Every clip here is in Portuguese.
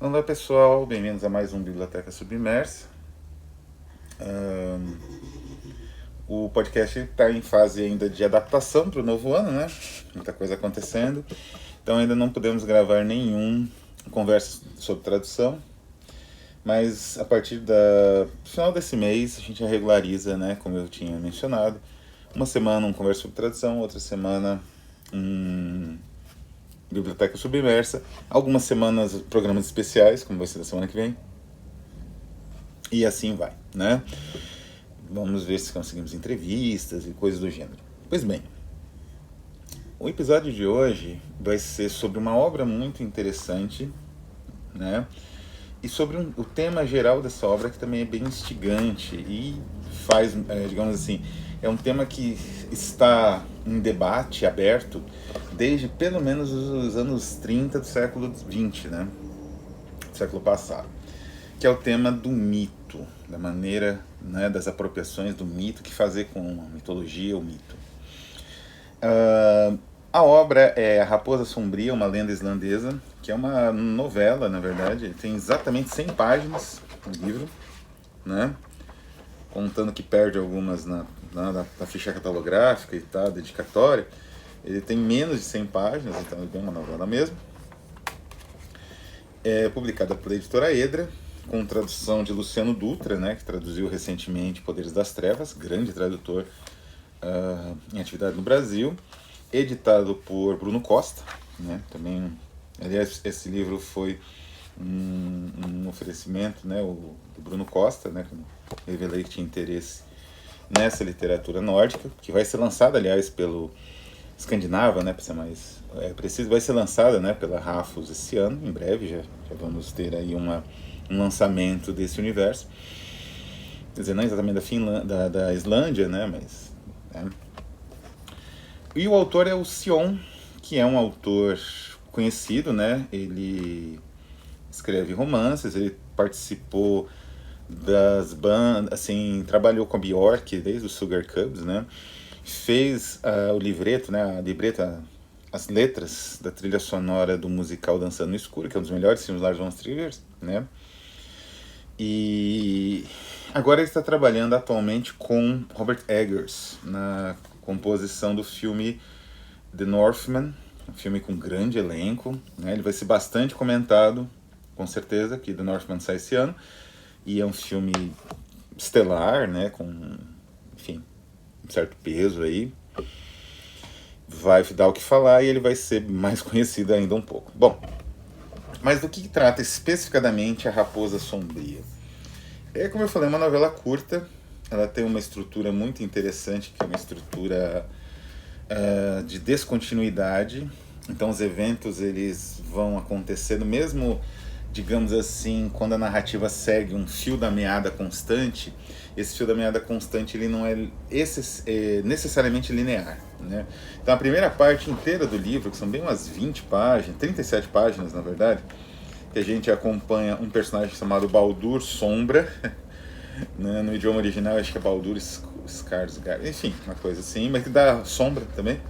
Olá pessoal, bem-vindos a mais um Biblioteca Submersa. Ahn, o podcast está em fase ainda de adaptação para o novo ano, né? Muita coisa acontecendo. Então ainda não podemos gravar nenhum conversa sobre tradução. Mas a partir do final desse mês a gente regulariza, né? Como eu tinha mencionado. Uma semana um conversa sobre tradução, outra semana um Biblioteca Submersa. Algumas semanas programas especiais, como vai ser da semana que vem. E assim vai, né? Vamos ver se conseguimos entrevistas e coisas do gênero. Pois bem, o episódio de hoje vai ser sobre uma obra muito interessante, né? E sobre o tema geral dessa obra, que também é bem instigante e faz, digamos assim, é um tema que está em debate aberto desde pelo menos os anos 30 do século XX, né? Do século passado, que é o tema do mito, da maneira, né, das apropriações do mito, que fazer com a mitologia, o mito. A obra é A Raposa Sombria, uma lenda islandesa, que é uma novela, na verdade, tem exatamente 100 páginas o livro, né? Contando que perde algumas na ficha catalográfica e tal, dedicatória. Ele tem menos de 100 páginas, então é bem uma novela mesmo. É publicada pela editora Edra, com tradução de Luciano Dutra, né, que traduziu recentemente Poderes das Trevas, grande tradutor em atividade no Brasil, editado por Bruno Costa, né, também, aliás, esse livro foi um oferecimento, né, do Bruno Costa, né, que eu revelei que tinha interesse nessa literatura nórdica, que vai ser lançada, aliás, pelo Escandinava, né, para ser mais preciso, vai ser lançada, né, pela Rafos esse ano, em breve, já vamos ter aí um lançamento desse universo. Quer dizer, não exatamente da Islândia, né, mas... Né. E o autor é o Sion, que é um autor conhecido, né, ele escreve romances, ele participou das bandas, assim, trabalhou com a Bjork desde o Sugar Cubs, né, fez o livreto, né, a libreta, as letras da trilha sonora do musical Dançando no Escuro, que é um dos melhores filmes Lars von Trier, né, e agora ele está trabalhando atualmente com Robert Eggers na composição do filme The Northman, um filme com grande elenco, né? Ele vai ser bastante comentado, com certeza, que The Northman sai esse ano, e é um filme estelar, né? Com, enfim, um certo peso aí. Vai dar o que falar e ele vai ser mais conhecido ainda um pouco. Bom, mas do que trata especificadamente A Raposa Sombria? É, como eu falei, uma novela curta, ela tem uma estrutura muito interessante, que é uma estrutura de descontinuidade. Então os eventos eles vão acontecendo mesmo, digamos assim, quando a narrativa segue um fio da meada constante. Esse fio da meada constante ele não é necessariamente linear, né? Então a primeira parte inteira do livro, que são bem umas 20 páginas, 37 páginas na verdade, que a gente acompanha um personagem chamado Baldur Sombra, né? No idioma original acho que é Baldur Skarsgård, enfim, uma coisa assim, mas que dá sombra também.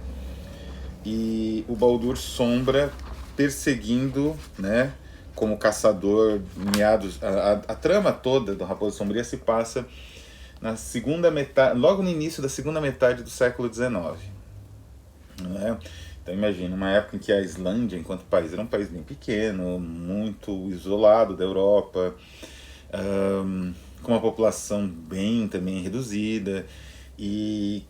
E o Baldur Sombra perseguindo, né, como caçador, meados, a trama toda do Raposa Sombria se passa na segunda metade, logo no início da segunda metade do século XIX, né? Então imagina, uma época em que a Islândia, enquanto país, era um país bem pequeno, muito isolado da Europa, com uma população bem também reduzida, e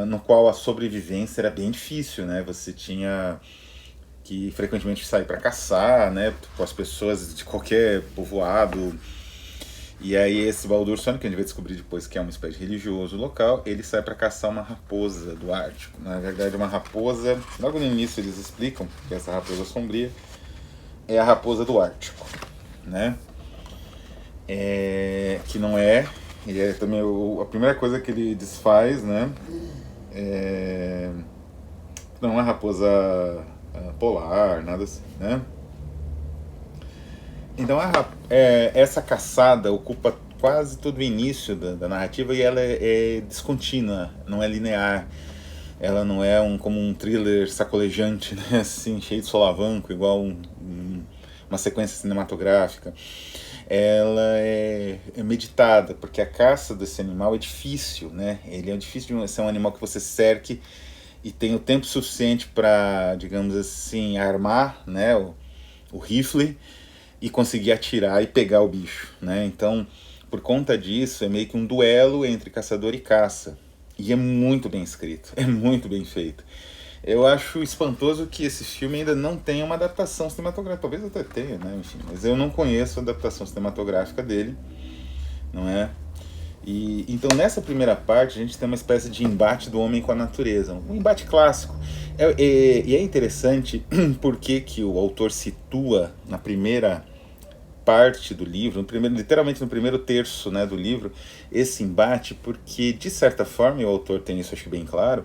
no qual a sobrevivência era bem difícil, né? Você tinha que frequentemente sair para caçar, né? Com as pessoas de qualquer povoado. E aí esse Baldur Sônia, que a gente vai descobrir depois que é uma espécie de religioso local, ele sai para caçar uma raposa do Ártico. Na verdade, uma raposa, logo no início eles explicam que essa raposa sombria é a raposa do Ártico, né? Que não é, e é também a primeira coisa que ele desfaz, né? Não é uma raposa polar, nada assim, né? Então essa caçada ocupa quase todo o início da narrativa e ela é descontínua, não é linear. Ela não é como um thriller sacolejante, né? Assim, cheio de solavanco, igual uma sequência cinematográfica, ela é meditada, porque a caça desse animal é difícil, né? Ele é difícil de ser um animal que você cerque e tem o tempo suficiente para, digamos assim, armar, né, o rifle e conseguir atirar e pegar o bicho, né? Então, por conta disso, é meio que um duelo entre caçador e caça. E é muito bem escrito, é muito bem feito. Eu acho espantoso que esse filme ainda não tenha uma adaptação cinematográfica. Talvez até tenha, né? Enfim, mas eu não conheço a adaptação cinematográfica dele, não é? E então nessa primeira parte a gente tem uma espécie de embate do homem com a natureza, um embate clássico. E é interessante porque que o autor situa na primeira parte do livro, literalmente no primeiro terço, né, do livro, esse embate, porque de certa forma, e o autor tem isso acho que bem claro,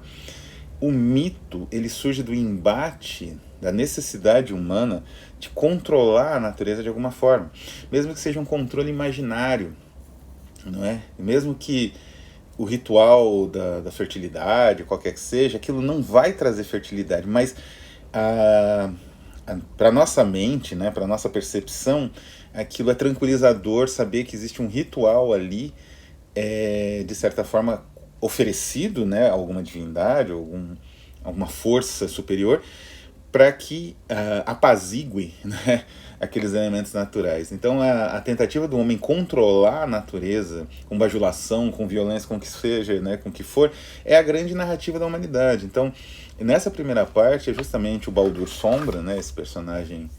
o mito ele surge do embate da necessidade humana de controlar a natureza de alguma forma, mesmo que seja um controle imaginário, não é? Mesmo que o ritual da fertilidade, qualquer que seja, aquilo não vai trazer fertilidade, mas para nossa mente, né, para nossa percepção, aquilo é tranquilizador saber que existe um ritual ali, de certa forma oferecido, né, a alguma divindade, alguma força superior, para que apazigue, né, aqueles elementos naturais. Então a tentativa do homem controlar a natureza com bajulação, com violência, com o que seja, né, com o que for, é a grande narrativa da humanidade. Então nessa primeira parte é justamente o Baldur Sombra, né, esse personagem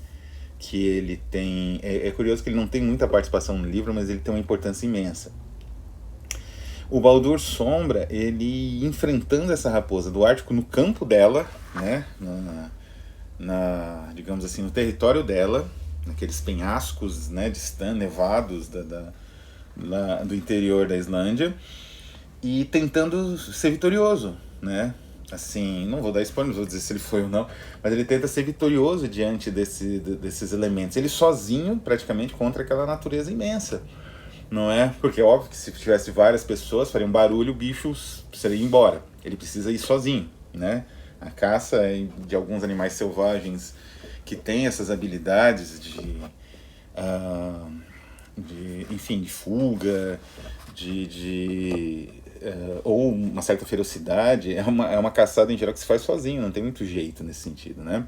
que ele tem... É curioso que ele não tem muita participação no livro, mas ele tem uma importância imensa. O Baldur Sombra, ele enfrentando essa raposa do Ártico no campo dela, né, digamos assim, no território dela, naqueles penhascos, né, nevados do interior da Islândia, e tentando ser vitorioso, né? Assim, não vou dar spoiler, não vou dizer se ele foi ou não, mas ele tenta ser vitorioso diante desses elementos. Ele sozinho, praticamente, contra aquela natureza imensa, não é? Porque é óbvio que se tivesse várias pessoas, faria um barulho, o bicho seria embora. Ele precisa ir sozinho, né? A caça de alguns animais selvagens que têm essas habilidades enfim, de fuga, ou uma certa ferocidade, é uma caçada em geral que se faz sozinho, não tem muito jeito nesse sentido, né?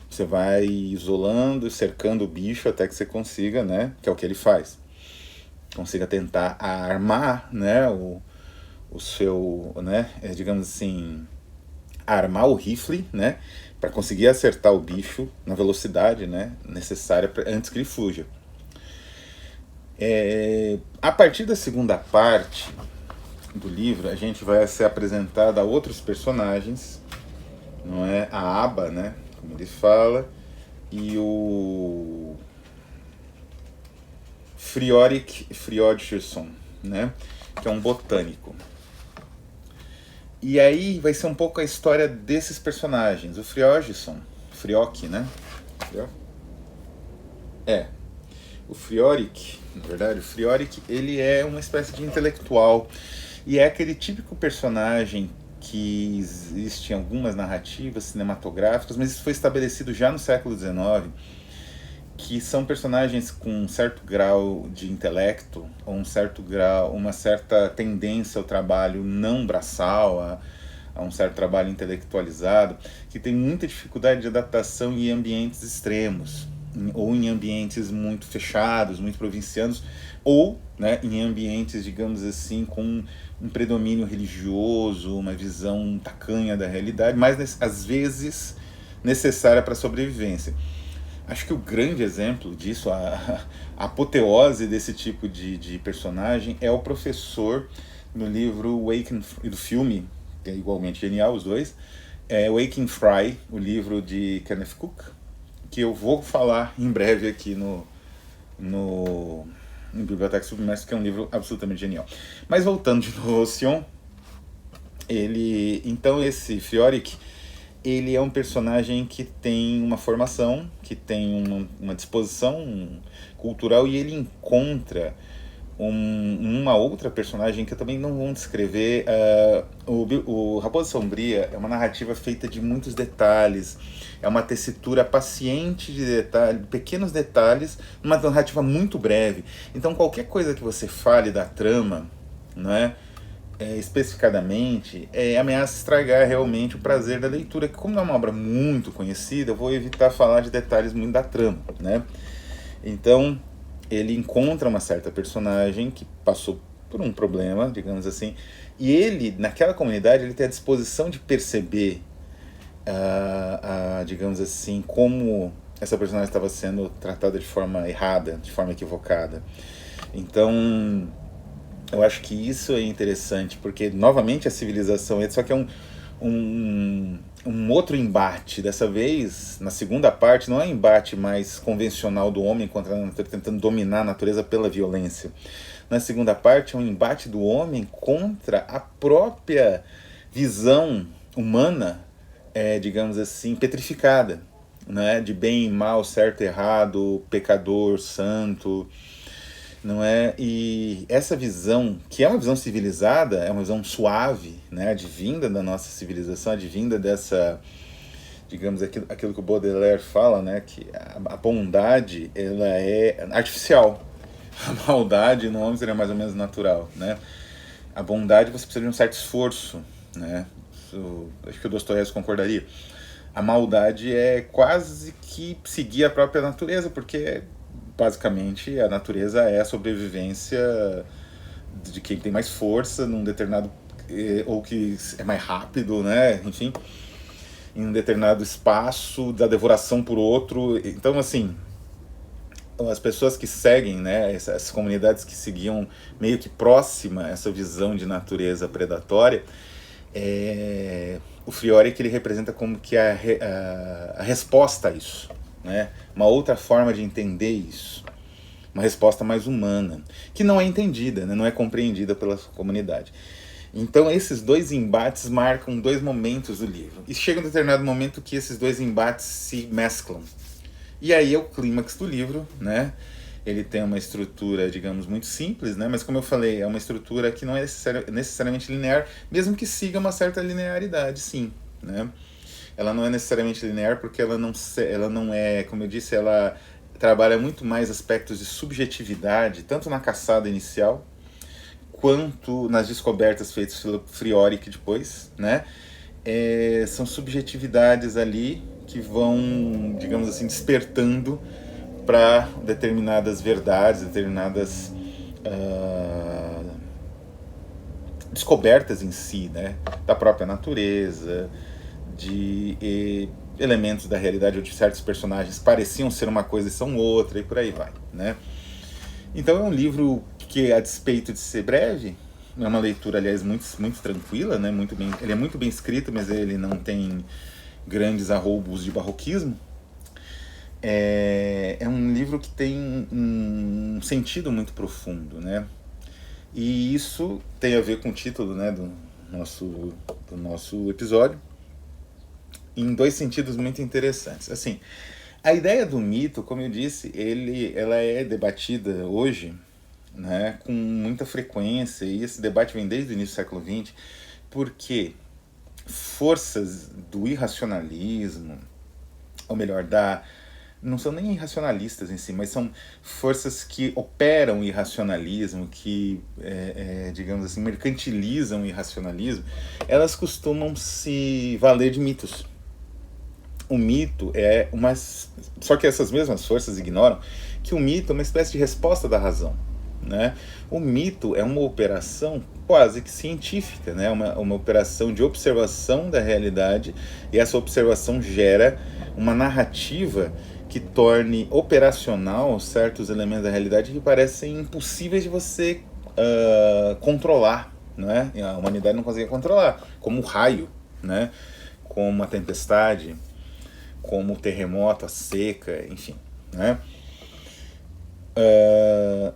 Você vai isolando, cercando o bicho até que você consiga, né? Que é o que ele faz. Consiga tentar armar, né? O seu, né? Digamos assim, armar o rifle, né? Para conseguir acertar o bicho na velocidade, né, necessária antes que ele fuja. A partir da segunda parte do livro, a gente vai ser apresentado a outros personagens, não é? A Aba, né, como ele fala, e o Friorik Friodgson, né, que é um botânico. E aí vai ser um pouco a história desses personagens. O Friok, né? O Friorik, na verdade, o Friorik, ele é uma espécie de intelectual. E é aquele típico personagem que existe em algumas narrativas cinematográficas, mas isso foi estabelecido já no século XIX, que são personagens com um certo grau de intelecto, ou uma certa tendência ao trabalho não braçal, a um certo trabalho intelectualizado, que tem muita dificuldade de adaptação em ambientes extremos, ou em ambientes muito fechados, muito provincianos, ou, né, em ambientes, digamos assim, com um predomínio religioso, uma visão tacanha da realidade, mas às vezes necessária para a sobrevivência. Acho que o grande exemplo disso, a apoteose desse tipo de personagem é o professor no livro Waking, e do filme, que é igualmente genial, os dois, Waking Fry, o livro de Kenneth Cook, que eu vou falar em breve aqui no Biblioteca Submersa, que é um livro absolutamente genial. Mas voltando de novo ao Sion, então esse Friorik, ele é um personagem que tem uma formação, que tem uma disposição cultural, e ele encontra uma outra personagem que eu também não vou descrever. O Raposa Sombria é uma narrativa feita de muitos detalhes, é uma tessitura paciente de detalhes, pequenos detalhes, uma narrativa muito breve. Então qualquer coisa que você fale da trama, não é? Especificadamente, ameaça estragar realmente o prazer da leitura, que como não é uma obra muito conhecida, eu vou evitar falar de detalhes muito da trama, né? Então, ele encontra uma certa personagem que passou por um problema, digamos assim, e ele, naquela comunidade, ele tem a disposição de perceber, digamos assim, como essa personagem estava sendo tratada de forma errada, de forma equivocada. Então, eu acho que isso é interessante, porque novamente a civilização, só que é um outro embate. Dessa vez, na segunda parte, não é um embate mais convencional do homem contra a natureza, tentando dominar a natureza pela violência. Na segunda parte, é um embate do homem contra a própria visão humana, digamos assim, petrificada, né? De bem e mal, certo e errado, pecador, santo, não é? E essa visão, que é uma visão civilizada, é uma visão suave, né? Advinda da nossa civilização, advinda dessa, digamos, aquilo que o Baudelaire fala, né? Que a bondade, ela é artificial. A maldade no homem seria mais ou menos natural, né? A bondade você precisa de um certo esforço, né? Isso, acho que o Dostoiévski concordaria. A maldade é quase que seguir a própria natureza, porque basicamente a natureza é a sobrevivência de quem tem mais força num determinado, ou que é mais rápido, né? Enfim, em um determinado espaço, da devoração por outro. Então, assim, as pessoas que seguem, né, essas comunidades que seguiam meio que próxima essa visão de natureza predatória, o Friori que ele representa como que a resposta a isso, né? Uma outra forma de entender isso, uma resposta mais humana, que não é entendida, né? Não é compreendida pela comunidade. Então esses dois embates marcam dois momentos do livro, e chega um determinado momento que esses dois embates se mesclam, e aí é o clímax do livro, né? Ele tem uma estrutura, digamos, muito simples, né? Mas como eu falei, é uma estrutura que não é necessariamente linear, mesmo que siga uma certa linearidade, sim, né? Ela não é necessariamente linear porque ela não é, como eu disse, ela trabalha muito mais aspectos de subjetividade, tanto na caçada inicial, quanto nas descobertas feitas pelo Friori que depois, né? São subjetividades ali que vão, digamos assim, despertando para determinadas verdades, determinadas descobertas em si, né? Da própria natureza, de elementos da realidade, onde certos personagens pareciam ser uma coisa e são outra, e por aí vai, né? Então é um livro que, a despeito de ser breve, é uma leitura, aliás, muito tranquila, né? Muito bem, ele é muito bem escrito, mas ele não tem grandes arroubos de barroquismo. É um livro que tem um sentido muito profundo, né? E isso tem a ver com o título, né, do nosso episódio, em dois sentidos muito interessantes. Assim, a ideia do mito, como eu disse, ela é debatida hoje, né, com muita frequência, e esse debate vem desde o início do século XX, porque forças do irracionalismo, ou melhor, não são nem irracionalistas em si, mas são forças que operam o irracionalismo, que, digamos assim, mercantilizam o irracionalismo, elas costumam se valer de mitos. O mito é uma... Só que essas mesmas forças ignoram que o mito é uma espécie de resposta da razão, né? O mito é uma operação quase que científica, né? Uma operação de observação da realidade, e essa observação gera uma narrativa que torne operacional certos elementos da realidade que parecem impossíveis de você controlar, né? A humanidade não consegue controlar, como o raio, né? Como a tempestade, como o terremoto, a seca, enfim, né?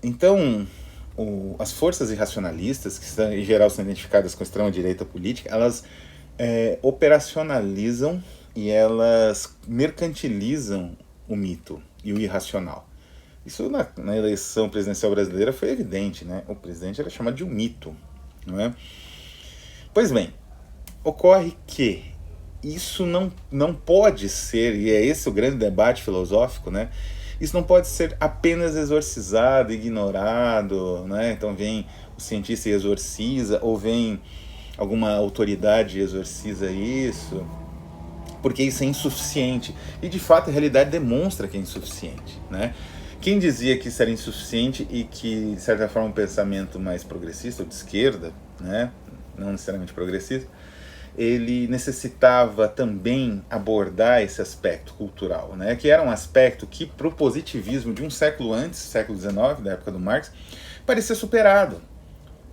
Então, as forças irracionalistas, que são, em geral são identificadas com a extrema-direita política, elas operacionalizam e elas mercantilizam o mito e o irracional, Isso na eleição presidencial brasileira foi evidente, né? O presidente era chamado de um mito, não é? Pois bem, ocorre que isso não pode ser, e é esse o grande debate filosófico, né? Isso não pode ser apenas exorcizado, ignorado, né? Então vem o cientista e exorciza, ou vem alguma autoridade e exorciza isso, porque isso é insuficiente. E de fato a realidade demonstra que é insuficiente, né? Quem dizia que isso era insuficiente e que, de certa forma, um pensamento mais progressista, ou de esquerda, né? Não necessariamente progressista, ele necessitava também abordar esse aspecto cultural, né? Que era um aspecto que, para o positivismo de um século antes, século XIX, da época do Marx, parecia superado,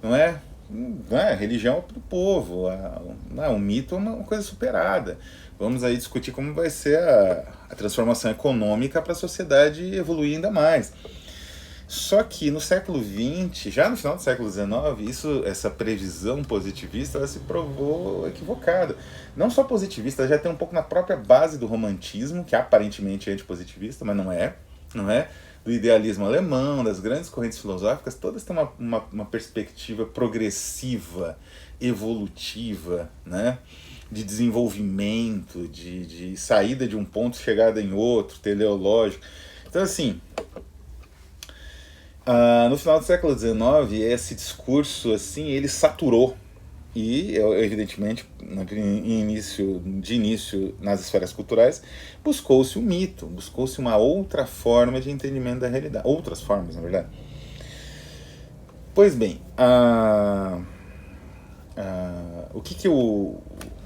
não é? Não é? A religião é para o povo, o mito é uma coisa superada. Vamos aí discutir como vai ser a transformação econômica para a sociedade evoluir ainda mais. Só que no século XX, já no final do século XIX, essa previsão positivista ela se provou equivocada. Não só positivista, ela já tem um pouco na própria base do romantismo, que aparentemente é antipositivista, mas não é. Não é? Do idealismo alemão, das grandes correntes filosóficas, todas têm uma perspectiva progressiva, evolutiva, né? De desenvolvimento, de saída de um ponto, chegada em outro, teleológico. Então, assim, no final do século XIX, esse discurso assim, ele saturou e, evidentemente, de início nas esferas culturais, buscou-se o mito, buscou-se uma outra forma de entendimento da realidade, outras formas, na verdade. Pois bem, o que o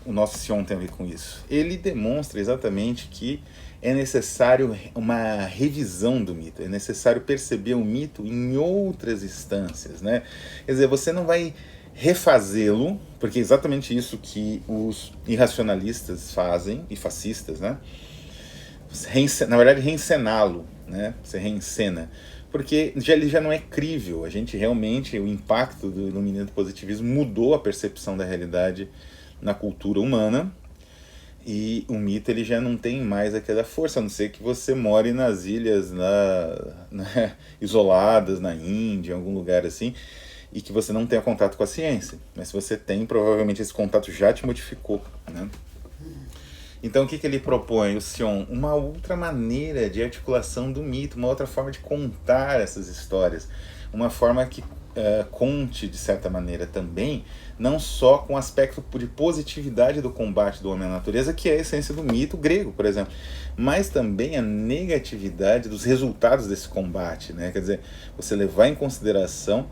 nosso Sion tem a ver com isso? Ele demonstra exatamente que é necessário uma revisão do mito, é necessário perceber o mito em outras instâncias, né? Quer dizer, você não vai refazê-lo, porque é exatamente isso que os irracionalistas fazem, e fascistas, né? Na verdade, reencená-lo, né? Você reencena. Porque ele já não é crível, a gente realmente, o impacto do iluminismo positivismo mudou a percepção da realidade na cultura humana, e o mito ele já não tem mais aquela força, a não ser que você more nas ilhas isoladas, na Índia, em algum lugar assim, e que você não tenha contato com a ciência. Mas se você tem, provavelmente esse contato já te modificou, né? Então o que ele propõe, o Sion? Uma outra maneira de articulação do mito, uma outra forma de contar essas histórias, uma forma que conte, de certa maneira, também, não só com o aspecto de positividade do combate do homem à natureza, que é a essência do mito grego, por exemplo, mas também a negatividade dos resultados desse combate, né? Quer dizer, você levar em consideração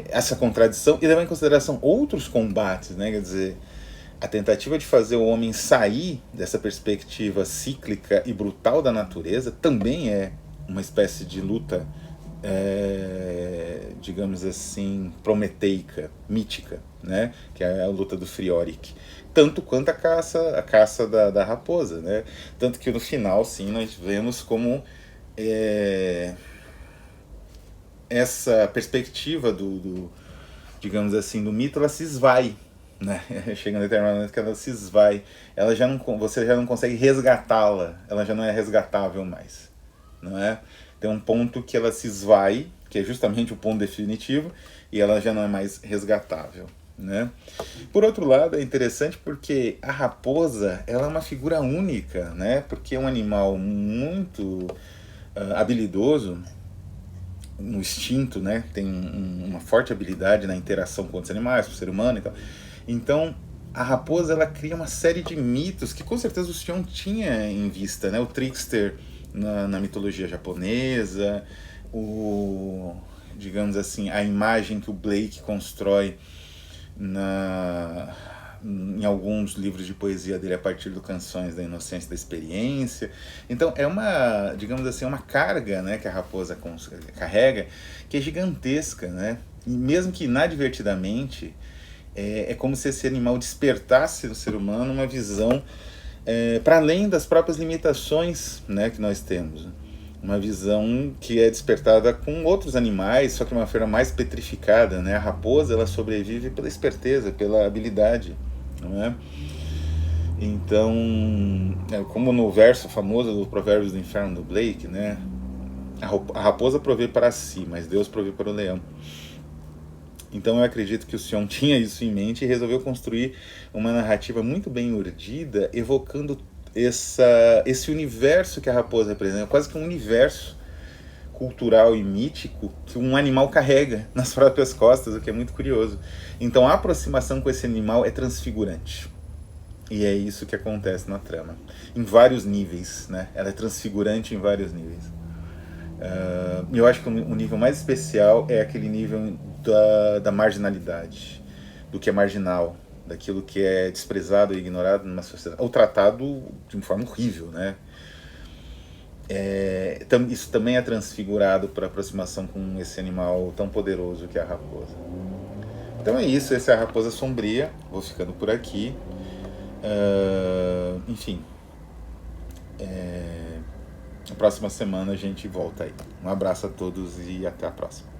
essa contradição e levar em consideração outros combates, né? Quer dizer, a tentativa de fazer o homem sair dessa perspectiva cíclica e brutal da natureza também é uma espécie de luta, digamos assim, prometeica, mítica, né? Que é a luta do Frioric. Tanto quanto a caça da raposa, né? Tanto que no final, sim, nós vemos como essa perspectiva digamos assim, do mito, ela se esvai, né? Chega um determinado momento que ela se esvai, você já não consegue resgatá-la, ela já não é resgatável mais, não é? Tem um ponto que ela se esvai, que é justamente o ponto definitivo, e ela já não é mais resgatável, né? Por outro lado, é interessante porque a raposa, ela é uma figura única, né? Porque é um animal muito habilidoso no instinto, né? Tem uma forte habilidade na interação com outros animais, com o ser humano e tal. Então, a raposa, ela cria uma série de mitos que com certeza o Sion tinha em vista, né? O trickster na mitologia japonesa, digamos assim, a imagem que o Blake constrói em alguns livros de poesia dele a partir do Canções da Inocência e da Experiência. Então é digamos assim, uma carga, né, que a raposa carrega, que é gigantesca, né? E mesmo que inadvertidamente, é como se esse animal despertasse no ser humano uma visão para além das próprias limitações, né, que nós temos. Uma visão que é despertada com outros animais, só que de uma forma mais petrificada, né? A raposa, ela sobrevive pela esperteza, pela habilidade, não é? Então, como no verso famoso do Provérbios do Inferno do Blake, né? A raposa provê para si, mas Deus provê para o leão. Então eu acredito que o Sion tinha isso em mente e resolveu construir uma narrativa muito bem urdida, evocando esse universo que a raposa representa, quase que um universo cultural e mítico que um animal carrega nas próprias costas, o que é muito curioso. Então a aproximação com esse animal é transfigurante. E é isso que acontece na trama. Em vários níveis, né? Ela é transfigurante em vários níveis. Eu acho que o nível mais especial é aquele nível da marginalidade, do que é marginal, daquilo que é desprezado e ignorado numa sociedade, ou tratado de uma forma horrível, né? Isso também é transfigurado por aproximação com esse animal tão poderoso que é a raposa. Então é isso, essa é a Raposa Sombria. Vou ficando por aqui. Enfim, na próxima semana a gente volta aí. Um abraço a todos e até a próxima.